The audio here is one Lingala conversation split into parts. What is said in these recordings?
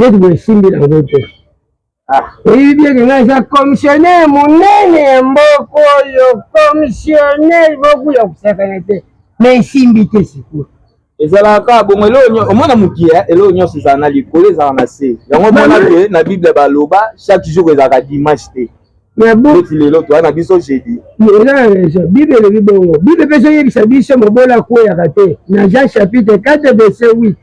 Et de simbi dans l'autre. Et bien que là, ça commissionnaire, mon nez, beaucoup, commissionnaire, beaucoup, mais simbi, c'est quoi? ezalaka bongo elo omona mukia elo nyonso ezala na likolo ezala na se yango mona te na bible baloba chaque jour ezalaka dimanche te mais bon lelo to na biso jeudi bible elobi bongo bible mpe ezoyebisa biso mobola akweyaka te na Jean chapitre 4 verset 8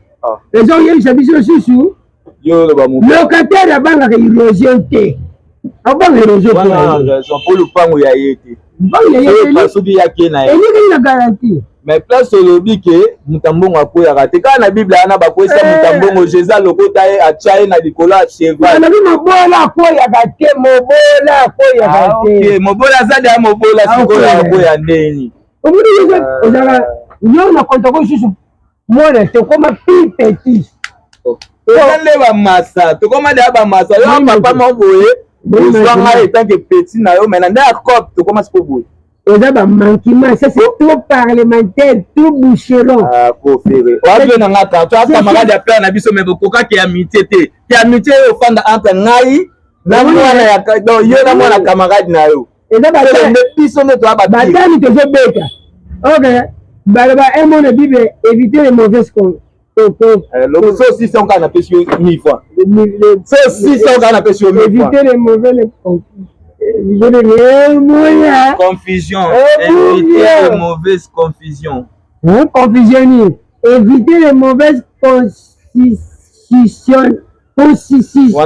ezoyebisa biso lisusu locataire abangaka érosion te abanga érosion po lupango ya ye te soki yake na ye elikeli na garantie. mais place olobi ke mutambongo akweyaka te kaka na bible ana bakwesa mutambongo Jésus lokota ye atya ye na likolo ya cheval alobi mobola akweyaka te mobola akweyaka te mobola aza deya mobola sikoyo akweya ndeni omoni ozala yo na kontako lisusu mwana tokoma pi petit eza nde bamasa tokoma deya bamasa yo papa mo boye ozwanga etanke petit na yo maintenant nde akope tokoma siko boye. Eza ba manquement, ça c'est trop parlementaire, tout boucheron. Ah, conféré. Oabio na ngata, toi camarade ya père na biso mais bokoka ki amitié te. Ki amitié yo fanda entre ngai na mwana ya do yo na mwana camarade na yo. Eza ba biso ne to ba badani to zo beka. OK. Ba un mot de Bible éviter les mauvaises choses. Le so 600 kana pesio 1000 fois. So 600 kana pesio 1000 fois. Éviter les mauvaises confusion, éviter les mauvaises confusions. Confusionner, éviter les mauvaises constitutions. Constitution.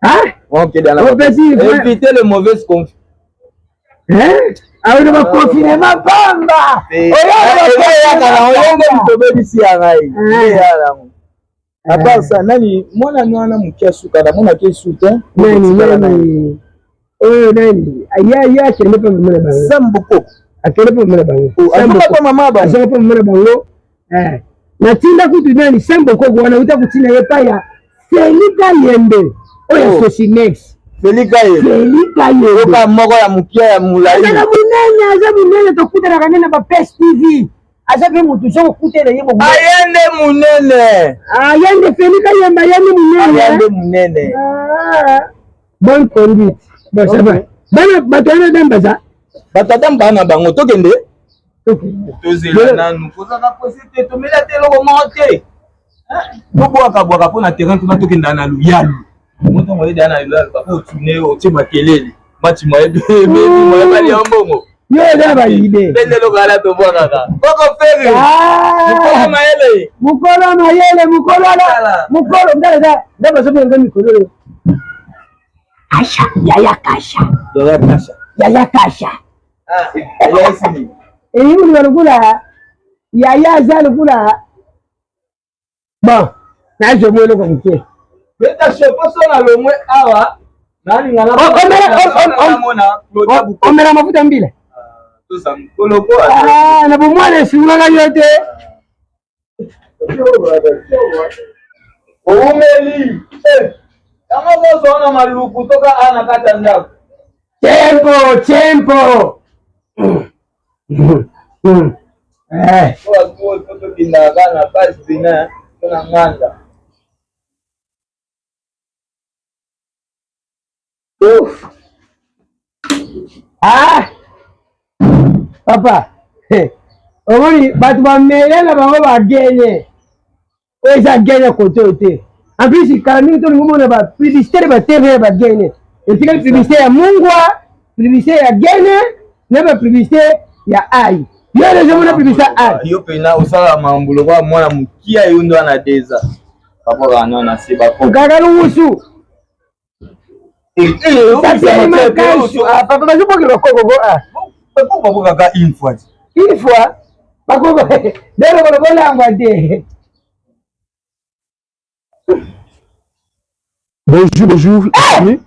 Hein? Éviter les mauvaises confusions. Hein? Alors, on va confiner ma bamba. Apa sa nani mwana mwana mkia suka na mwana ke suka nani nani aya kele pa mwana bango sambuko akele pa mwana bango sambuko mama ba sambuko pa mwana bango na tinda kutu nani sambuko wana uta kutina yepa ya Felika Yembe oyo Sosinex Felika Yembe oka moko ya mkia ya mulai aza munene tokuta na kanena ba PES TV azabe mutu soko kutela yebo ayende munene ayende Felika Yembe ayende munene bonne conduite bon ça va bana batana dambaza batata mbana bango tokende tozela nanu kozaka posite tomela te loko monte tobwaka bwaka pona terrain tuna tokenda na luyalu moto moye dana luyalu bako tune o tima kelele mati moye bebe moye bali ambongo yo da ba ide bende lokala to bwaka koko feri mukolo ndaba sobe ngami kololo Kasha yaya kasha yaya sini uli walukula yaya zalukula bon naje mwelo kwa mke beta shepo sona lomwe awa nani ngala omera mafuta mbile na bomwana simulanga yote umeli kama mozo ona maluku toka ana kata ndako tempo kwa toto kindaga na basi bina tuna nganda papa omoni batu bamelela bango bagenye eza genye koto te en plus kalami to ngomona ba publicité ba TV ba genye etika publicité ya mungwa publicité ya genye na ba publicité ya ai yo les hommes na publicité ai yo pena osala mambulo kwa mwana mukia yundo ana deza papa kana na seba ko kaka lusu papa je peux le coco papa kaka une fois papa dero ko la ngwade. Bonjour. Famille.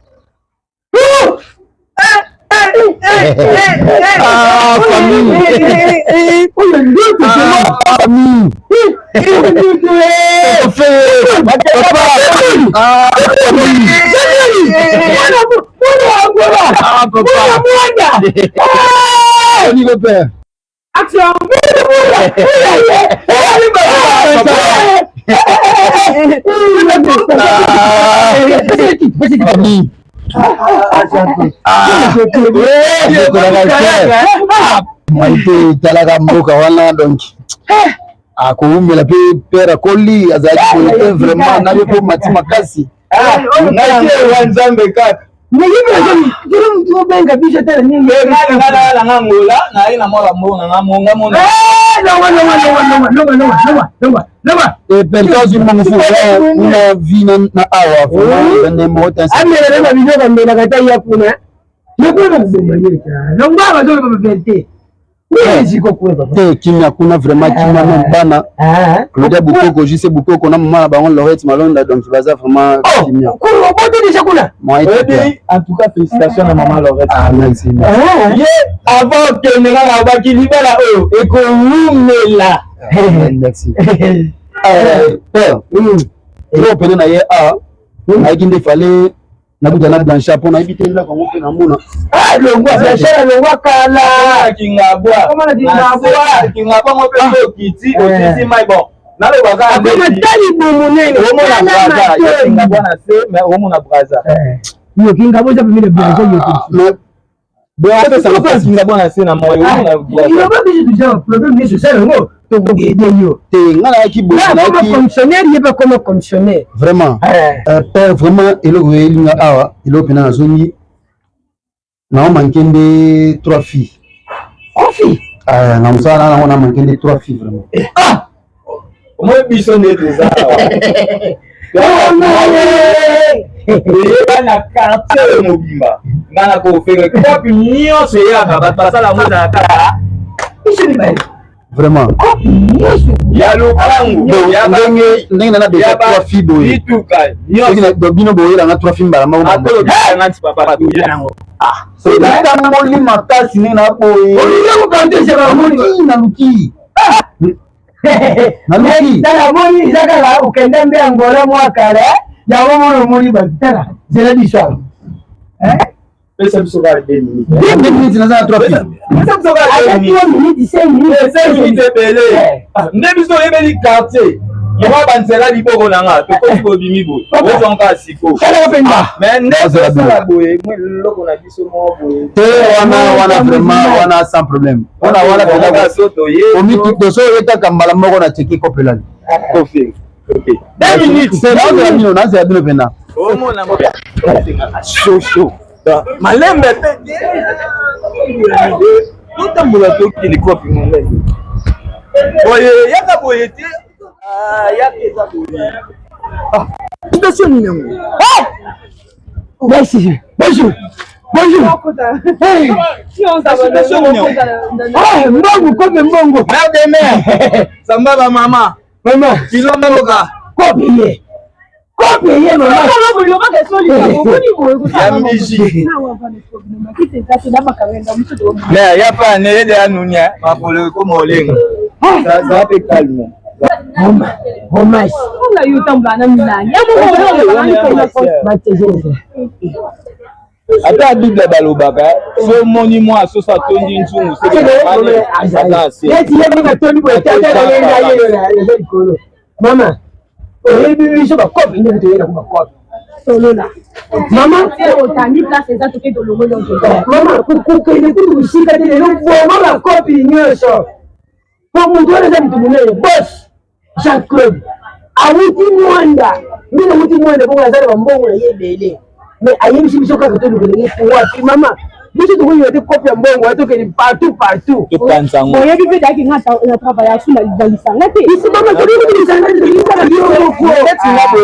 Maite talaka mboka wana donc akoumela pe père akoli azali vraiment na be po matima kasi nzambe kaka benga biso tena nyingi ngala ngola na ina mola mbona ngamonga mona percause mongfu una vina na awa vraiment mota amela na biso kambela kata ya kuna yekona kuboma yeka nongba bazo bavete te kimia kuna vraiment kimia même bana Claudia Bukoko juste Bukoko na maman na bango Laurette Malonda donc baza vraiment kimia kuna bote déjà kuna en tout cas félicitations à maman Laurette. merci ye avant que nenga na baki libala oyo ekolumela merci père yo pene na ye ayiki nde fale nabuta na Blanchard pona ibitela kwa ngope na mona longwa Blanchard longwa kala kingabwa kingabwa ngope kiti otisi mai bon nalo baka akoma tali bomonene omona braza kingabwa na se mais omona braza yo kingabwa za pemile Blanchard yo mais bon ça va pas kingabwa na se na moyo omona braza il va pas que je te problème ni social ngo to yo te ngala ki bo na comme fonctionnaire il pas comme fonctionnaire vraiment père vraiment eloko elinga awa eloko pena nazongi na mankende 3 filles na mosala nango na mankende 3 filles vraiment moi biso ndete za na quartier mobimba ngana ko fere kopi nyonso yaka bato basala moza na kaka vraiment ya lupangu ndenge nana déjà 3 filles boye bituka bino boyelanga 3 filles mbala moko nganti papa yango moli makasi ndenge na boye naluki tala moni izakala ukende mbe angola mwakala yango mono moni batala zela biso pesa biso ka 2 minutes 2 minutes naza na 3 filles pesa biso ka 2 minutes 5 minutes ebele nde biso oyebeli quartier yoma banzela liboko na nga tokoki kobimi boye ozonga siko mais nde tosala boye eloko na biso moko boye te wana vraiment wana sans problème wana toso oyetaka mbala moko na teki kopelani 2 minutes nazela bino mpena omona shosho malembe pe totambola tokili kopi monene boye yaka boye te yaka eza boye station ni yango merci bonjour mbongo kope mbongo mère de mère samba ba mama kilomba loka kopiye mama ya miji mais ya pa ne de anunya mapolo ko molenga ça peut calme Homas nga yutambula na milani ata bible balobaka so moni mwa so sa tondi nzungu mama oyebi biso bakopi nde toyena ko bakopi solola mama otandi place eza toke tolongo mama kokende kutu bisika te lelo bongo bakopi nyonso po moto wana eza motu monene bos Jean Claude awuti mwanda mbina awuti mwanda bongo azala bambongo na ye ebele mais ayebisi biso kaka tolukelenge wapi mama biso tokoyiwa te kopi ya mbongo atokende partout oyebi mpe daki nga na travail asula lisanga te isi mama tokoyilisanga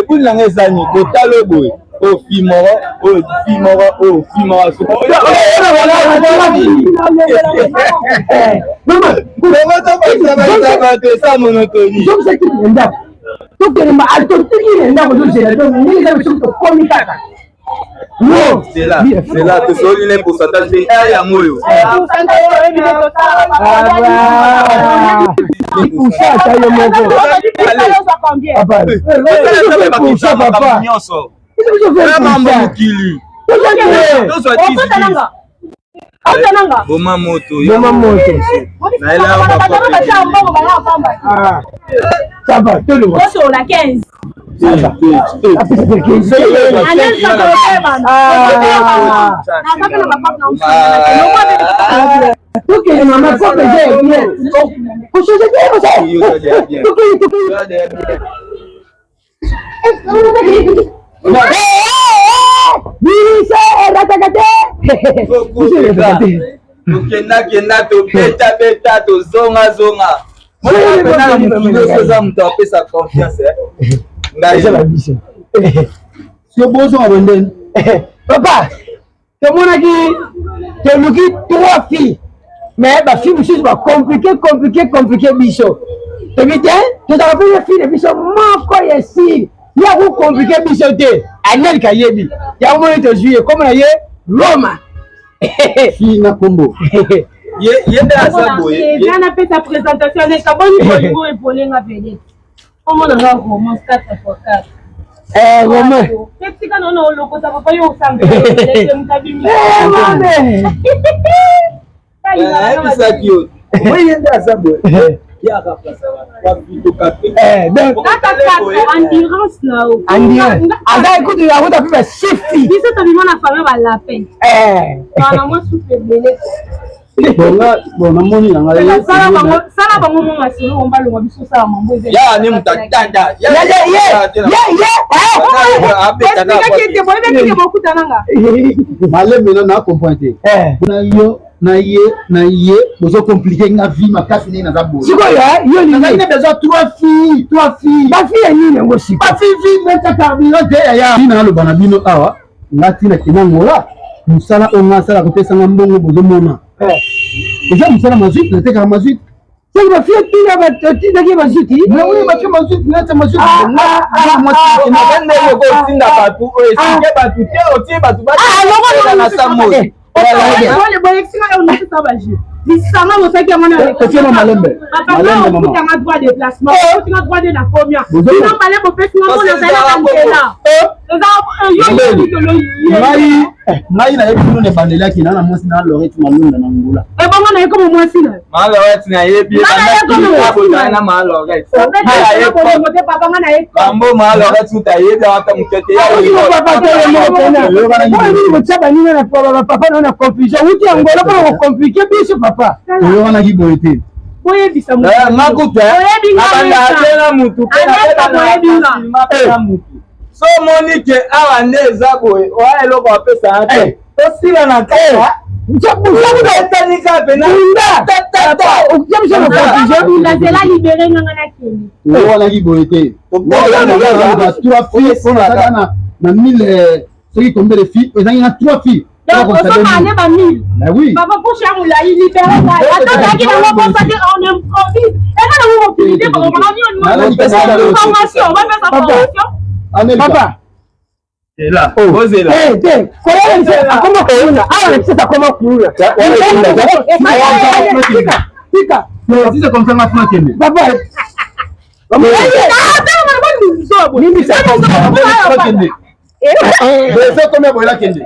boye nanga ezani kotala boye ofimora esa monotoni tokelemba atotikile ndako tozela donc ningeza biso tokomi kaka c'est là tosoli ne pourcentage pe yango oyo ata yo moko nyonso mambo mokili tozwa Atananga. Boma moto. Boma moto. Na ela ba. Ça va, tout le monde. On a 15. Ça va. Ok, maman, faut que j'ai bien. Faut changer Kenda to beta to zonga. Moza muto apesa confiance. Papa, tomonaki toluki 3 filles. Mais ba fille mosusu ba compliqué biso. Tobite, tozala pe fille biso moko yesi. Ya ko compliqué biso te. Anel kayebi. Ya mo to juillet comme na ye Roma. Fille na combo. Ye de asabo ye. Yana fait sa présentation avec Kaboni Bolingo et Polenga Vedette. Comment on a romance 4x4. Romain. Qu'est-ce que non loko ça va pas yo sambe. Moi ye de asabo. Ya ka place wa bito kape. Donc endurance là. Endurance. Ada écoute la route a fait chiffre. Biso to bimona na famille ba la peine. Bana moi souffle belé. Bon, namoni nanga sala bango mo masolo on ba lo biso sala mambo eze. Ya ni mutatanda. Ya. Malembe na comprendre. Na ye, bozo compliqué nga vie makasi ni na zabo. Siko ya, yo ni na besoin 3 filles. Ba fille ni ngo siko. Ba fille na carburant de ya. Ni lo bana bino awa, ngati na kinangola. Musala onga sala kopesa ngambongo bozo mona. Eza musala mazuit, na teka mazuit. C'est ma fille qui a battu na ki mazuit. Mais oui, ma fille mazuit, na mazuit. Moi na yo ko tinda batu, o esinge batu te o tie batu ba. Na samo. Le boyexinga on ne peut pas jouer. Bisama mosaki amana avec malembe. Malembe maman. Tu as droit de déplacement, tu as droit de la première. Tu n'as pas les professeurs on a Mai na yebi no ne bandela ki na mwasi na Lorette Malunga na ngula. E bongo na yeko mwasi na. Ma Lorette na yebi na ma Lorette. Papa na yeko. Mambo ma Lorette uta yebi hata mkete ya. Papa na confusion. Uti angola pour compliquer biso papa. Oyo wana ki boyete. Boye bisa mu. Makuta. Abanda tena mutu. Tena mutu. So Monique awa neza boy wa eloko apesa ate to sila na kaya nchabu etanika pena tata ukjamsha na confusion la zela libéré ngana kende wala kiboyete na 3 filles on a na 1000 ceux combien de filles ils ont 3 filles donc on va aller ba 1000 oui papa pour changer la libéré attends qui na mo ça on improvise et quand on va utiliser pour on va formation on va faire sa formation. Papa. C'est là. Posez là. Comment kuuna? C'est comment kuuna? Tika. Si c'est comme ça ma femme kende. Papa. Mimi ça kende. C'est combien pour la kende?